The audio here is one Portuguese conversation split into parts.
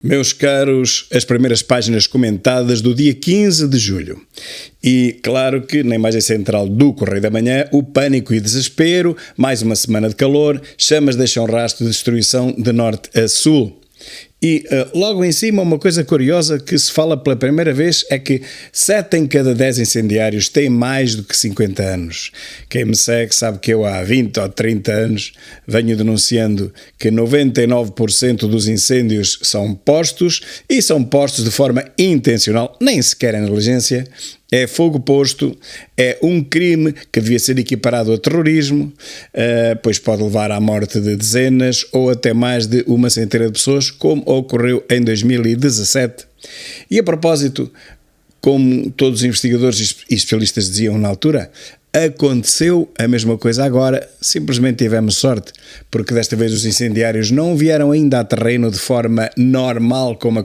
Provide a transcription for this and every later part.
Meus caros, as primeiras páginas comentadas do dia 15 de julho. E claro que na imagem central do Correio da Manhã, o pânico e desespero, mais uma semana de calor, chamas deixam rastro de destruição de norte a sul. E logo em cima uma coisa curiosa que se fala pela primeira vez é que 7 em cada 10 incendiários têm mais do que 50 anos. Quem me segue sabe que eu há 20 ou 30 anos venho denunciando que 99% dos incêndios são postos e são postos de forma intencional, nem sequer é negligência. É fogo posto, é um crime que devia ser equiparado a terrorismo, pois pode levar à morte de dezenas ou até mais de uma centena de pessoas, como ocorreu em 2017. E a propósito, como todos os investigadores e especialistas diziam na altura, aconteceu a mesma coisa agora, simplesmente tivemos sorte, porque desta vez os incendiários não vieram ainda a terreno de forma normal, como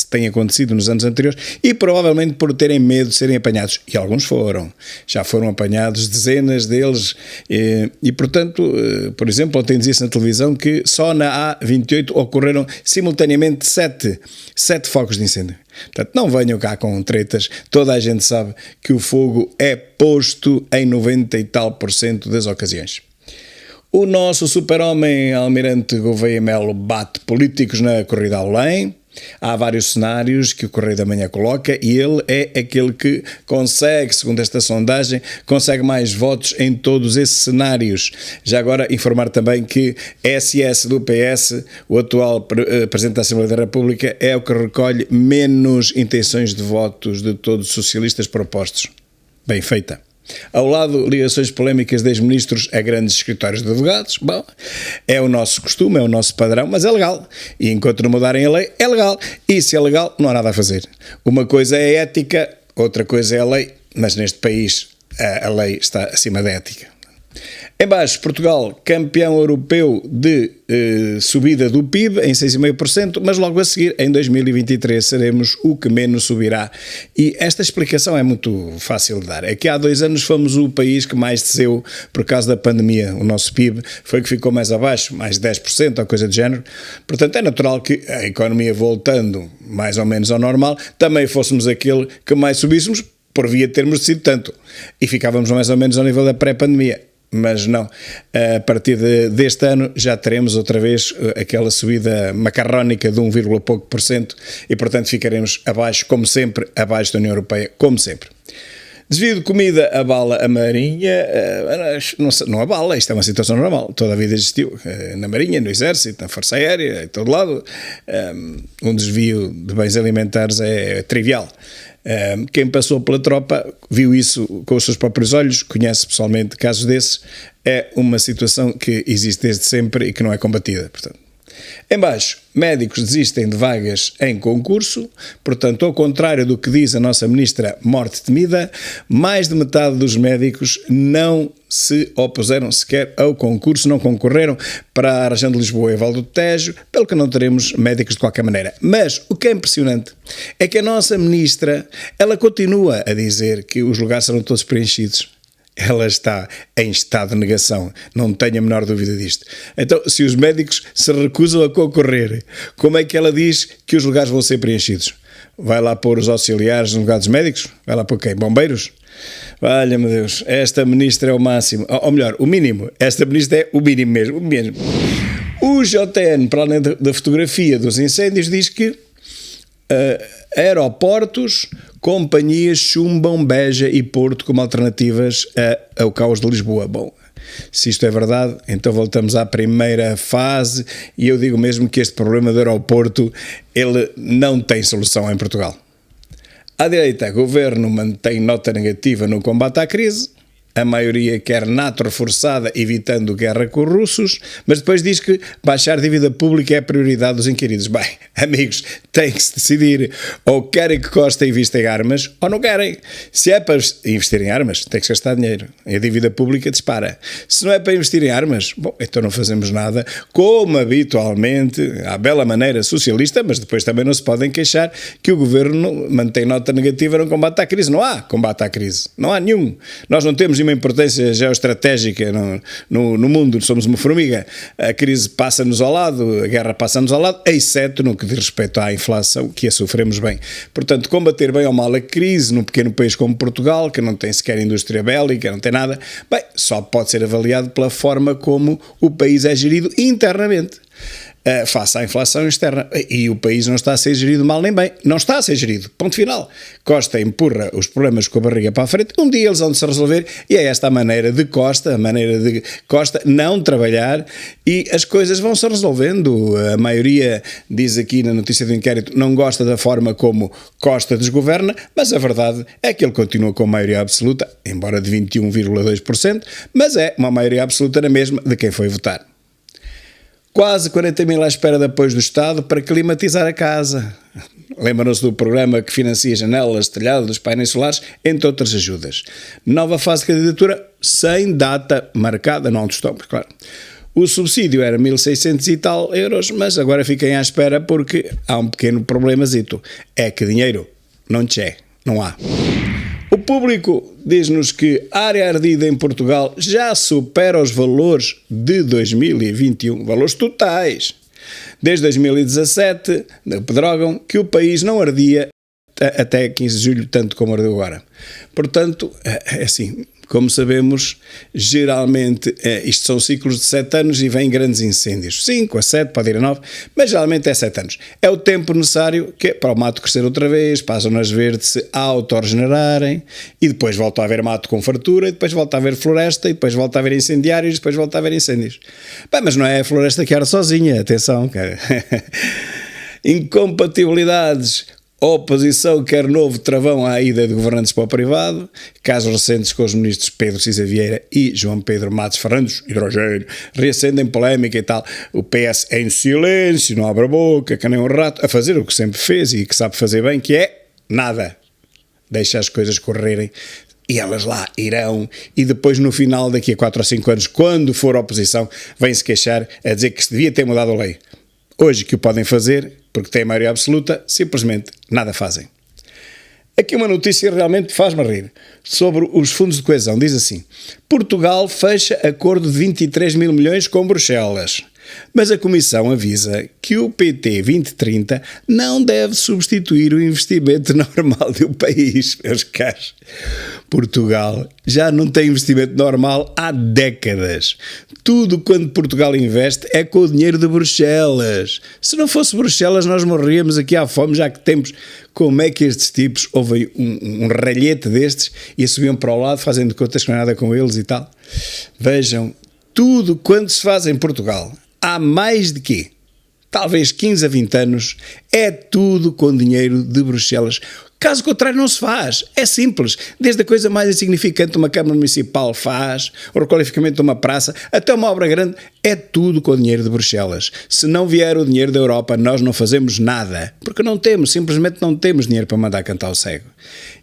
tem acontecido nos anos anteriores, e provavelmente por terem medo de serem apanhados, e alguns já foram apanhados, dezenas deles, e portanto, por exemplo, ontem dizia-se na televisão que só na A28 ocorreram simultaneamente 7 focos de incêndio. Portanto, não venham cá com tretas, toda a gente sabe que o fogo é posto em 90 e tal % das ocasiões. O nosso super-homem Almirante Gouveia Melo bate políticos na corrida ao além. Há vários cenários que o Correio da Manhã coloca e ele é aquele que consegue, segundo esta sondagem, consegue mais votos em todos esses cenários. Já agora informar também que SS do PS, o atual Presidente da Assembleia da República, é o que recolhe menos intenções de votos de todos os socialistas propostos. Bem feita. Ao lado, ligações polémicas de ex-ministros a grandes escritórios de advogados. Bom, é o nosso costume, é o nosso padrão, mas é legal. E enquanto não mudarem a lei, é legal. E se é legal, não há nada a fazer. Uma coisa é a ética, outra coisa é a lei, mas neste país a lei está acima da ética. Em baixo, Portugal, campeão europeu de subida do PIB em 6,5%, mas logo a seguir, em 2023, seremos o que menos subirá. E esta explicação é muito fácil de dar. É que há 2 anos fomos o país que mais desceu por causa da pandemia. O nosso PIB foi que ficou mais abaixo, mais 10% ou coisa do género. Portanto, é natural que a economia voltando mais ou menos ao normal, também fôssemos aquele que mais subíssemos, por via de termos descido tanto. E ficávamos mais ou menos ao nível da pré-pandemia. Mas não, a partir deste ano já teremos outra vez aquela subida macarrónica de 1, pouco por cento e portanto ficaremos abaixo, como sempre, abaixo da União Europeia, como sempre. Desvio de comida abala a Marinha, não abala, isto é uma situação normal, toda a vida existiu, na Marinha, no Exército, na Força Aérea, em todo lado, um desvio de bens alimentares é trivial. Quem passou pela tropa viu isso com os seus próprios olhos, conhece pessoalmente casos desses, é uma situação que existe desde sempre e que não é combatida, portanto. Em baixo, médicos desistem de vagas em concurso, portanto, ao contrário do que diz a nossa ministra morte temida, mais de metade dos médicos não se opuseram sequer ao concurso, não concorreram para a região de Lisboa e Val do Tejo, pelo que não teremos médicos de qualquer maneira. Mas o que é impressionante é que a nossa ministra, ela continua a dizer que os lugares serão todos preenchidos. Ela está em estado de negação, não tenho a menor dúvida disto. Então, se os médicos se recusam a concorrer, como é que ela diz que os lugares vão ser preenchidos? Vai lá pôr os auxiliares no lugar dos médicos? Vai lá pôr quem? Bombeiros? Valha-me Deus, esta ministra é o máximo, ou melhor, o mínimo, esta ministra é o mínimo mesmo. O JN, para além da fotografia dos incêndios, diz que aeroportos, companhias chumbam Beja e Porto como alternativas ao caos de Lisboa. Bom, se isto é verdade, então voltamos à primeira fase e eu digo mesmo que este problema do aeroporto, ele não tem solução em Portugal. À direita, o governo mantém nota negativa no combate à crise. A maioria quer NATO reforçada, evitando guerra com os russos, mas depois diz que baixar dívida pública é a prioridade dos inquiridos. Bem, amigos, tem que se decidir. Ou querem que Costa invista em armas, ou não querem. Se é para investir em armas, tem que gastar dinheiro. A dívida pública dispara. Se não é para investir em armas, bom, então não fazemos nada, como habitualmente, à bela maneira socialista, mas depois também não se podem queixar que o governo mantém nota negativa no combate à crise. Não há combate à crise. Não há nenhum. Nós não temos uma importância geoestratégica no mundo, somos uma formiga, a crise passa-nos ao lado, a guerra passa-nos ao lado, exceto no que diz respeito à inflação, que a sofremos bem. Portanto, combater bem ou mal a crise num pequeno país como Portugal, que não tem sequer indústria bélica, não tem nada, bem, só pode ser avaliado pela forma como o país é gerido internamente. Face à inflação externa. E o país não está a ser gerido mal nem bem. Não está a ser gerido. Ponto final. Costa empurra os problemas com a barriga para a frente. Um dia eles vão de se resolver e é esta a maneira de Costa não trabalhar e as coisas vão se resolvendo. A maioria, diz aqui na notícia do inquérito, não gosta da forma como Costa desgoverna, mas a verdade é que ele continua com maioria absoluta, embora de 21,2%, mas é uma maioria absoluta na mesma de quem foi votar. Quase 40 mil à espera de apoios do Estado para climatizar a casa. Lembram-se do programa que financia janelas, telhados, painéis solares, entre outras ajudas. Nova fase de candidatura sem data marcada, não estão, claro. O subsídio era 1.600 e tal euros, mas agora fiquem à espera porque há um pequeno problemazito. É que dinheiro não há. O Público diz-nos que a área ardida em Portugal já supera os valores de 2021, valores totais. Desde 2017, pedrogam que o país não ardia até 15 de julho, tanto como ardeu agora. Portanto, é assim, como sabemos, geralmente isto são ciclos de 7 anos e vêm grandes incêndios. 5 a 7, pode ir a 9, mas geralmente é 7 anos. É o tempo necessário para o mato crescer outra vez, para as zonas verdes se autorregenerarem, e depois volta a haver mato com fartura, e depois volta a haver floresta, e depois volta a haver incendiários, e depois volta a haver incêndios. Bem, mas não é a floresta que arde sozinha, atenção, cara. Incompatibilidades. A oposição quer novo travão à ida de governantes para o privado, casos recentes com os ministros Pedro Cisa Vieira e João Pedro Matos Ferrandos, hidrogênio, reacendem polémica e tal. O PS é em silêncio, não abre a boca, que nem um rato, a fazer o que sempre fez e que sabe fazer bem, que é nada. Deixa as coisas correrem e elas lá irão, e depois no final, daqui a 4 ou 5 anos, quando for a oposição, vem-se queixar a dizer que se devia ter mudado a lei. Hoje que o podem fazer, porque têm maioria absoluta, simplesmente nada fazem. Aqui uma notícia realmente faz-me rir, sobre os fundos de coesão. Diz assim: Portugal fecha acordo de 23 mil milhões com Bruxelas, mas a Comissão avisa que o PT 2030 não deve substituir o investimento normal do país, meus caros. Portugal já não tem investimento normal há décadas. Tudo quando Portugal investe é com o dinheiro de Bruxelas. Se não fosse Bruxelas, nós morríamos aqui à fome, já que temos. Como é que estes tipos ouvem um ralhete destes e subiam para o lado, fazendo contas que não é nada com eles e tal? Vejam, tudo quanto se faz em Portugal, há mais de quê? Talvez 15 a 20 anos, é tudo com dinheiro de Bruxelas. Caso contrário não se faz, é simples, desde a coisa mais insignificante uma Câmara Municipal faz, o requalificamento de uma praça, até uma obra grande, é tudo com o dinheiro de Bruxelas. Se não vier o dinheiro da Europa, nós não fazemos nada, porque não temos, simplesmente não temos dinheiro para mandar cantar o cego.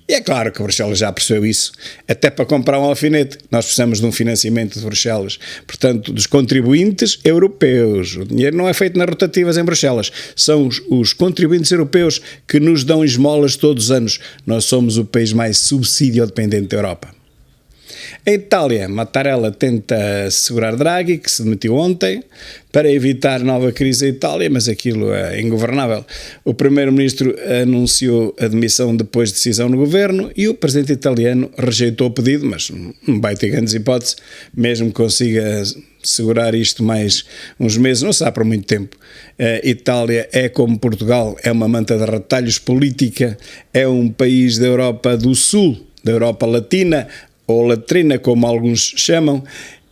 E é claro que Bruxelas já percebeu isso, até para comprar um alfinete, nós precisamos de um financiamento de Bruxelas, portanto, dos contribuintes europeus. O dinheiro não é feito nas rotativas em Bruxelas, são os contribuintes europeus que nos dão esmolas todos os anos. Nós somos o país mais subsídio-dependente da Europa. A Itália, Mattarella tenta segurar Draghi, que se demitiu ontem, para evitar nova crise em Itália, mas aquilo é ingovernável. O primeiro-ministro anunciou a demissão depois de decisão no governo e o presidente italiano rejeitou o pedido, mas não vai ter grandes hipóteses, mesmo que consiga segurar isto mais uns meses, não será por muito tempo. A Itália é como Portugal, é uma manta de retalhos política, é um país da Europa do Sul, da Europa Latina, ou latrina, como alguns chamam,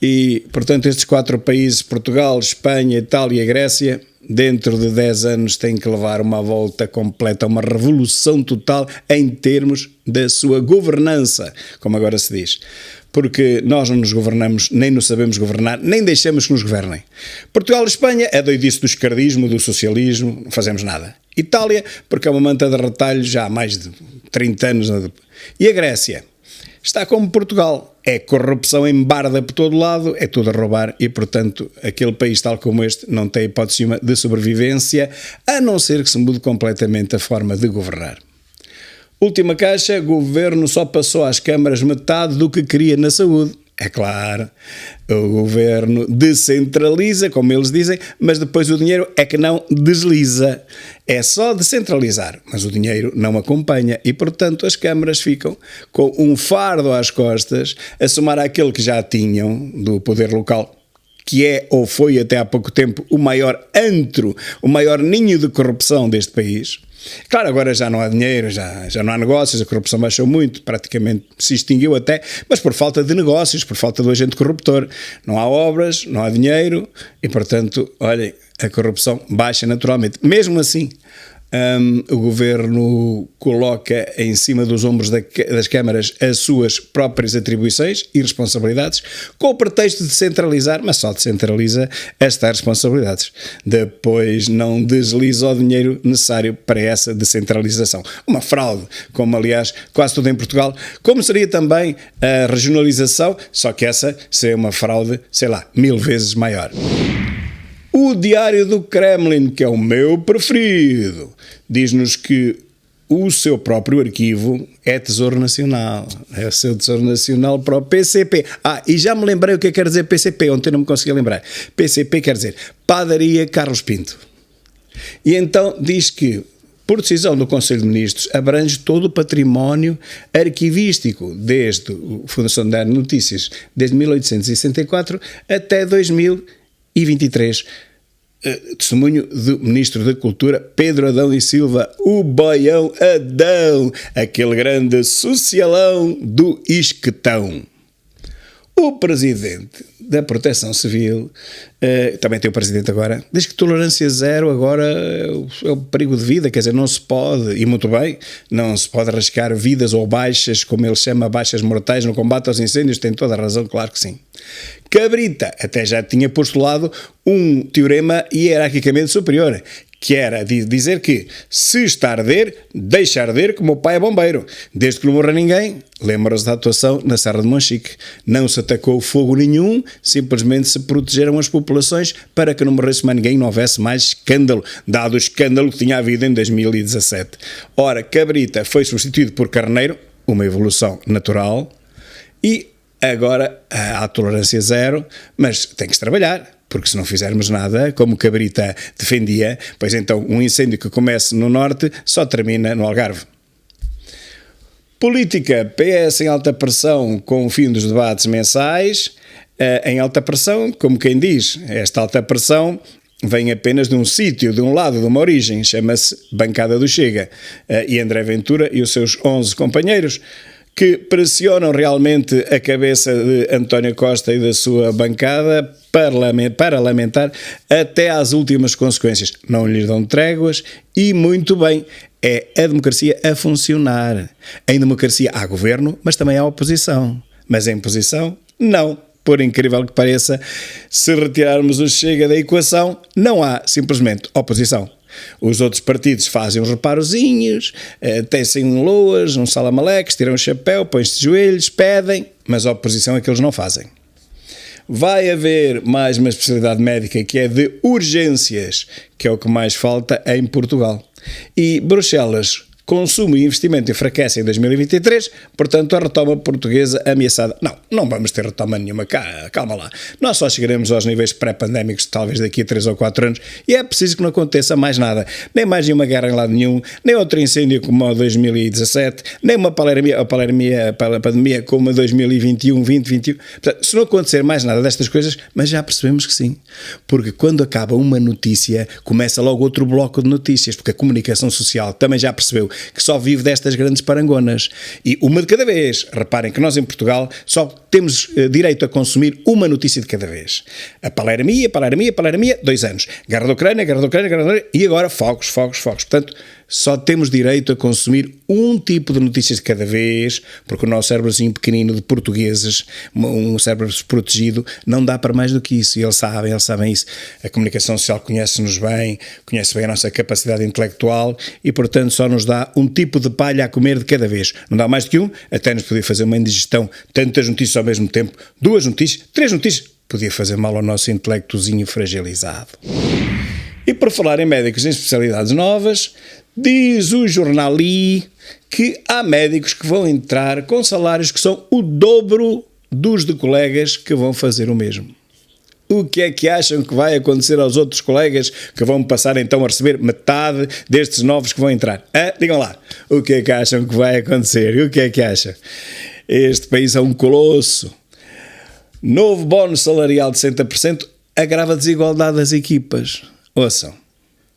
e, portanto, estes 4 países, Portugal, Espanha, Itália e Grécia, dentro de 10 anos têm que levar uma volta completa, uma revolução total em termos da sua governança, como agora se diz. Porque nós não nos governamos, nem nos sabemos governar, nem deixamos que nos governem. Portugal e Espanha é doidice do esquerdismo, do socialismo, não fazemos nada. Itália, porque é uma manta de retalhos já há mais de 30 anos. E a Grécia? Está como Portugal, é corrupção em barda por todo lado, é tudo a roubar e, portanto, aquele país tal como este não tem hipótese de sobrevivência, a não ser que se mude completamente a forma de governar. Última caixa, governo só passou às câmaras metade do que queria na saúde. É claro, o governo descentraliza, como eles dizem, mas depois o dinheiro é que não desliza. É só descentralizar, mas o dinheiro não acompanha e, portanto, as câmaras ficam com um fardo às costas, a somar àquele que já tinham do poder local, que é ou foi até há pouco tempo o maior antro, o maior ninho de corrupção deste país. Claro, agora já não há dinheiro, já não há negócios, a corrupção baixou muito, praticamente se extinguiu até, mas por falta de negócios, por falta do agente corruptor. Não há obras, não há dinheiro e, portanto, olhem, a corrupção baixa naturalmente. Mesmo assim, o governo coloca em cima dos ombros das câmaras as suas próprias atribuições e responsabilidades, com o pretexto de centralizar, mas só descentraliza estas responsabilidades. Depois não desliza o dinheiro necessário para essa descentralização. Uma fraude, como aliás quase tudo em Portugal, como seria também a regionalização, só que essa seria uma fraude, sei lá, 1000 vezes maior. O Diário do Kremlin, que é o meu preferido, diz-nos que o seu próprio arquivo é Tesouro Nacional. É o seu Tesouro Nacional para o PCP. E já me lembrei o que quer dizer PCP, ontem não me conseguia lembrar. PCP quer dizer Padaria Carlos Pinto. E então diz que, por decisão do Conselho de Ministros, abrange todo o património arquivístico, desde a Fundação da Notícias, desde 1864 até 2023. Testemunho do Ministro da Cultura, Pedro Adão e Silva, o boião Adão, aquele grande socialão do Isquetão. O Presidente da Proteção Civil, também tem o Presidente agora, diz que tolerância zero agora é o perigo de vida, quer dizer, não se pode, e muito bem, não se pode arriscar vidas ou baixas, como ele chama, baixas mortais no combate aos incêndios, tem toda a razão, claro que sim. Cabrita até já tinha postulado um teorema hierarquicamente superior, que era dizer que se está a arder, deixa arder como o pai é bombeiro. Desde que não morra ninguém, lembra-se da atuação na Serra de Monchique. Não se atacou fogo nenhum, simplesmente se protegeram as populações para que não morresse mais ninguém e não houvesse mais escândalo, dado o escândalo que tinha havido em 2017. Ora, Cabrita foi substituído por Carneiro, uma evolução natural, e agora há tolerância zero, mas tem que se trabalhar. Porque se não fizermos nada, como Cabrita defendia, pois então um incêndio que comece no norte só termina no Algarve. Política, PS em alta pressão com o fim dos debates mensais. Em alta pressão, como quem diz, esta alta pressão vem apenas de um sítio, de um lado, de uma origem, chama-se Bancada do Chega. E André Ventura e os seus 11 companheiros, que pressionam realmente a cabeça de António Costa e da sua bancada parlamentar até às últimas consequências. Não lhes dão tréguas e muito bem, é a democracia a funcionar. Em democracia há governo, mas também há oposição. Mas em posição, não. Por incrível que pareça, se retirarmos o Chega da equação, não há simplesmente oposição. Os outros partidos fazem uns reparozinhos, tecem um loas, um salamaleques, tiram o chapéu, põem-se de joelhos, pedem, mas a oposição é que eles não fazem. Vai haver mais uma especialidade médica que é de urgências, que é o que mais falta em Portugal. E Bruxelas, consumo e investimento enfraquecem em 2023, portanto a retoma portuguesa ameaçada. Não vamos ter retoma nenhuma, calma lá. Nós só chegaremos aos níveis pré-pandémicos talvez daqui a 3 ou 4 anos e é preciso que não aconteça mais nada. Nem mais nenhuma guerra em lado nenhum, nem outro incêndio como a 2017, nem uma pandemia como a 2021, 2021. Portanto, se não acontecer mais nada destas coisas, mas já percebemos que sim. Porque quando acaba uma notícia, começa logo outro bloco de notícias, porque a comunicação social também já percebeu que só vive destas grandes parangonas. E uma de cada vez. Reparem que nós em Portugal só temos direito a consumir uma notícia de cada vez. A palermia, 2 anos. Guerra da Ucrânia, e agora fogos. Portanto, só temos direito a consumir um tipo de notícias de cada vez, porque o nosso cérebrozinho pequenino de portugueses, um cérebro desprotegido, não dá para mais do que isso. E eles sabem isso. A comunicação social conhece-nos bem, conhece bem a nossa capacidade intelectual e, portanto, só nos dá um tipo de palha a comer de cada vez. Não dá mais do que um, até nos podia fazer uma indigestão, tantas notícias ao mesmo tempo, 2 notícias, 3 notícias, podia fazer mal ao nosso intelectozinho fragilizado. E por falar em médicos em especialidades novas, diz o jornal I que há médicos que vão entrar com salários que são o dobro dos de colegas que vão fazer o mesmo. O que é que acham que vai acontecer aos outros colegas que vão passar então a receber metade destes novos que vão entrar? Digam lá, o que é que acham que vai acontecer? E o que é que acham? Este país é um colosso. Novo bónus salarial de 60% agrava a desigualdade das equipas. Ouçam,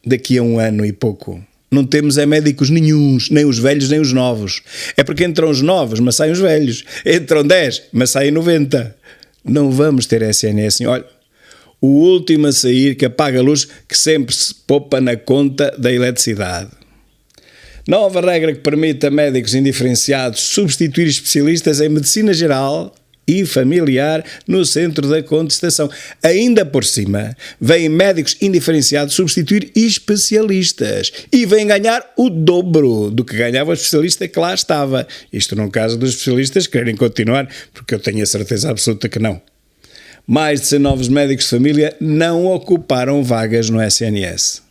daqui a um ano e pouco não temos médicos nenhuns, nem os velhos nem os novos. É porque entram os novos, mas saem os velhos. Entram 10, mas saem 90. Não vamos ter SNS. Olha, o último a sair que apaga a luz que sempre se poupa na conta da eletricidade. Nova regra que permite a médicos indiferenciados substituir especialistas em medicina geral e familiar no centro da contestação. Ainda por cima, vêm médicos indiferenciados substituir especialistas e vêm ganhar o dobro do que ganhava o especialista que lá estava. Isto no caso dos especialistas querem continuar, porque eu tenho a certeza absoluta que não. Mais de 100 novos médicos de família não ocuparam vagas no SNS.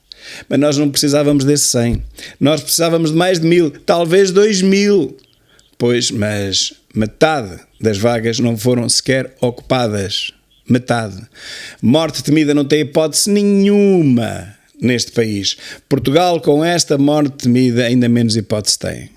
Mas nós não precisávamos desses 100. Nós precisávamos de mais de 1000, talvez 2000. Pois, mas metade das vagas não foram sequer ocupadas. Metade. Morte temida não tem hipótese nenhuma neste país. Portugal, com esta morte temida, ainda menos hipótese tem.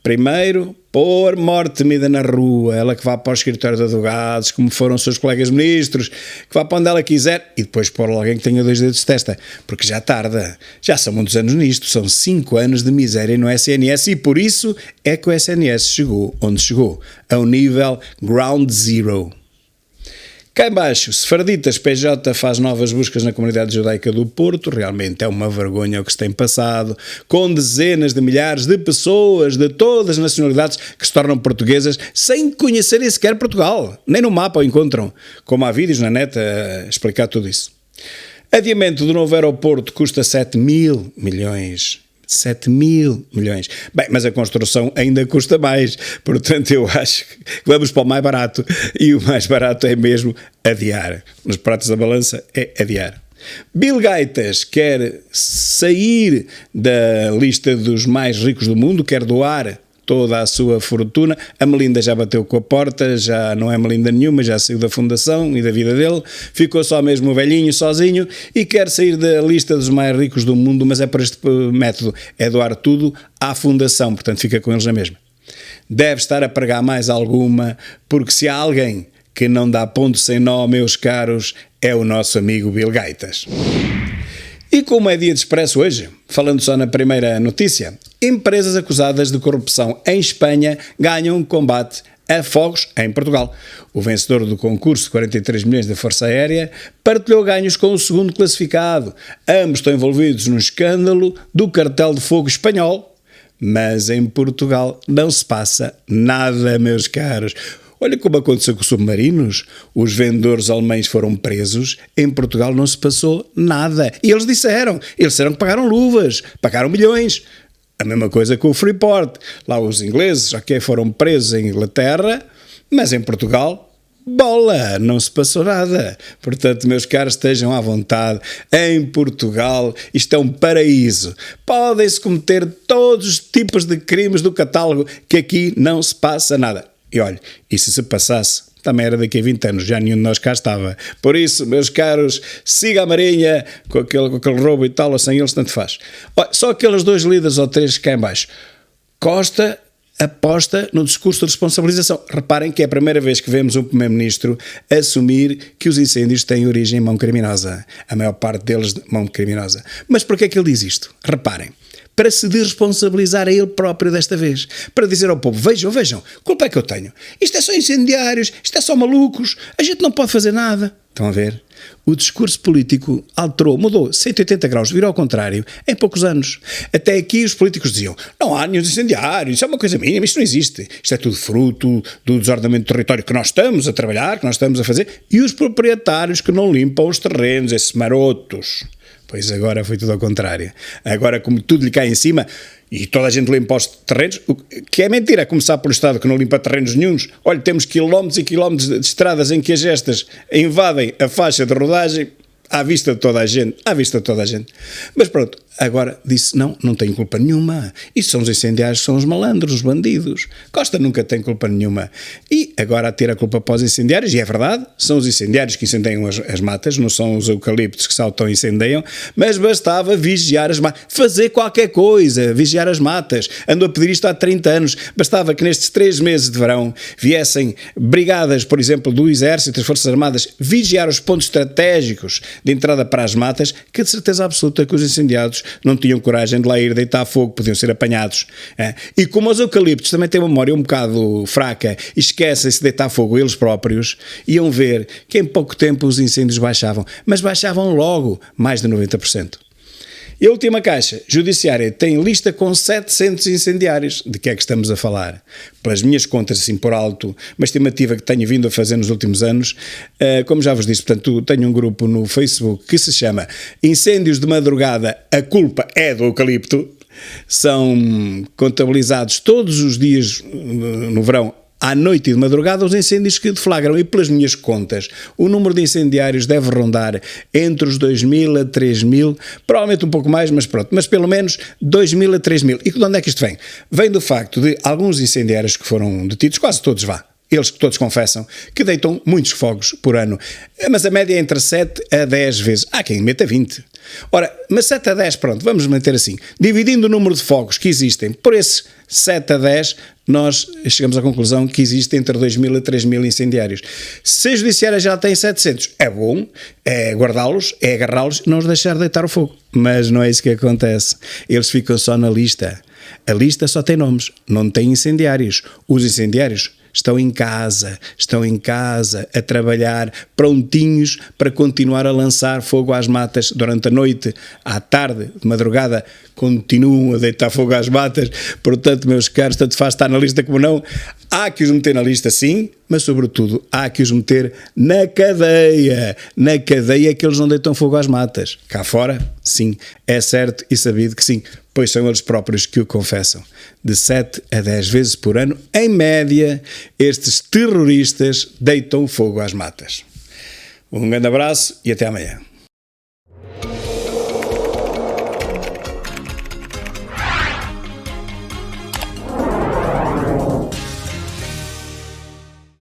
Primeiro, pôr morte temida na rua, ela que vá para o escritório de advogados, como foram os seus colegas ministros, que vá para onde ela quiser, e depois pôr alguém que tenha 2 dedos de testa, porque já tarda, já são muitos anos nisto, são 5 anos de miséria no SNS, e por isso é que o SNS chegou onde chegou, ao nível ground zero. Cá em baixo, Sefarditas PJ faz novas buscas na comunidade judaica do Porto. Realmente é uma vergonha o que se tem passado, com dezenas de milhares de pessoas de todas as nacionalidades que se tornam portuguesas sem conhecerem sequer Portugal. Nem no mapa o encontram, como há vídeos na net a explicar tudo isso. Adiamento do novo aeroporto custa 7 mil milhões. 7 mil milhões. Bem, mas a construção ainda custa mais, portanto eu acho que vamos para o mais barato, e o mais barato é mesmo adiar. Nos pratos da balança é adiar. Bill Gates quer sair da lista dos mais ricos do mundo, quer doar toda a sua fortuna. A Melinda já bateu com a porta, já não é Melinda nenhuma, já saiu da fundação e da vida dele, ficou só mesmo o velhinho sozinho e quer sair da lista dos mais ricos do mundo, mas é por este método, é doar tudo à fundação, portanto fica com eles na mesma. Deve estar a pregar mais alguma, porque se há alguém que não dá ponto sem nó, meus caros, é o nosso amigo Bill Gates. E como é dia de expresso hoje, falando só na primeira notícia, empresas acusadas de corrupção em Espanha ganham combate a fogos em Portugal. O vencedor do concurso de 43 milhões da Força Aérea partilhou ganhos com o segundo classificado. Ambos estão envolvidos no escândalo do cartel de fogo espanhol, mas em Portugal não se passa nada, meus caros. Olha como aconteceu com os submarinos, os vendedores alemães foram presos, em Portugal não se passou nada. E eles disseram que pagaram luvas, pagaram milhões. A mesma coisa com o Freeport. Lá os ingleses já que foram presos em Inglaterra, mas em Portugal, bola, não se passou nada. Portanto, meus caros, estejam à vontade. Em Portugal, isto é um paraíso. Podem-se cometer todos os tipos de crimes do catálogo, que aqui não se passa nada. E olha, e se passasse, também era daqui a 20 anos, já nenhum de nós cá estava. Por isso, meus caros, siga a Marinha com aquele roubo e tal, ou sem eles, tanto faz. Olha, só aqueles 2 líderes ou 3 cá em baixo. Costa aposta no discurso de responsabilização. Reparem que é a primeira vez que vemos um primeiro-ministro assumir que os incêndios têm origem em mão criminosa. A maior parte deles de mão criminosa. Mas porquê é que ele diz isto? Reparem. Para se desresponsabilizar a ele próprio desta vez. Para dizer ao povo, vejam, culpa é que eu tenho. Isto é só incendiários, isto é só malucos, a gente não pode fazer nada. Estão a ver? O discurso político alterou, mudou 180 graus, virou ao contrário, em poucos anos. Até aqui os políticos diziam, não há nenhum incendiário, isso é uma coisa mínima, isto não existe. Isto é tudo fruto do desordenamento do território que nós estamos a trabalhar, que nós estamos a fazer, e os proprietários que não limpam os terrenos, esses marotos. Pois agora foi tudo ao contrário. Agora, como tudo lhe cai em cima e toda a gente limpa os terrenos, o que é mentira, a começar pelo Estado que não limpa terrenos nenhuns. Olha, temos quilómetros e quilómetros de estradas em que as gestas invadem a faixa de rodagem à vista de toda a gente. Mas pronto, agora disse, não tenho culpa nenhuma. Isso são os incendiários, são os malandros, os bandidos. Costa nunca tem culpa nenhuma. E agora a ter a culpa para os incendiários, e é verdade, são os incendiários que incendeiam as matas, não são os eucaliptos que se auto-incendeiam, mas bastava vigiar as matas, fazer qualquer coisa, vigiar as matas. Ando a pedir isto há 30 anos. Bastava que nestes 3 meses de verão viessem brigadas, por exemplo, do Exército, das Forças Armadas, vigiar os pontos estratégicos de entrada para as matas, que de certeza absoluta que os incendiados não tinham coragem de lá ir deitar fogo, podiam ser apanhados. E como os eucaliptos também têm uma memória um bocado fraca e esquecem-se de deitar fogo eles próprios, iam ver que em pouco tempo os incêndios baixavam, mas baixavam logo mais de 90%. E a última caixa judiciária tem lista com 700 incendiários. De que é que estamos a falar? Pelas minhas contas, assim por alto, uma estimativa que tenho vindo a fazer nos últimos anos, como já vos disse, portanto, tenho um grupo no Facebook que se chama Incêndios de Madrugada, a culpa é do eucalipto. São contabilizados todos os dias no verão, à noite e de madrugada, os incêndios que deflagram, e pelas minhas contas, o número de incendiários deve rondar entre os 2.000 a 3.000, provavelmente um pouco mais, mas pronto, mas pelo menos 2.000 a 3.000. E de onde é que isto vem? Vem do facto de alguns incendiários que foram detidos, quase todos eles que todos confessam, que deitam muitos fogos por ano, mas a média é entre 7 a 10 vezes. Há quem meta 20. Ora, mas 7 a 10, pronto, vamos manter assim. Dividindo o número de fogos que existem por esses 7 a 10, nós chegamos à conclusão que existe entre 2.000 a 3.000 incendiários. Se a judiciária já tem 700, é bom, é guardá-los, é agarrá-los e não os deixar deitar o fogo. Mas não é isso que acontece. Eles ficam só na lista. A lista só tem nomes, não tem incendiários. Os incendiários estão em casa a trabalhar, prontinhos para continuar a lançar fogo às matas durante a noite, à tarde, de madrugada, continuam a deitar fogo às matas. Portanto, meus caros, tanto faz estar na lista como não, há que os meter na lista sim, mas sobretudo há que os meter na cadeia que eles não deitam fogo às matas. Cá fora, sim, é certo e sabido que sim, pois são eles próprios que o confessam. De 7 a 10 vezes por ano, em média, estes terroristas deitam fogo às matas. Um grande abraço e até amanhã.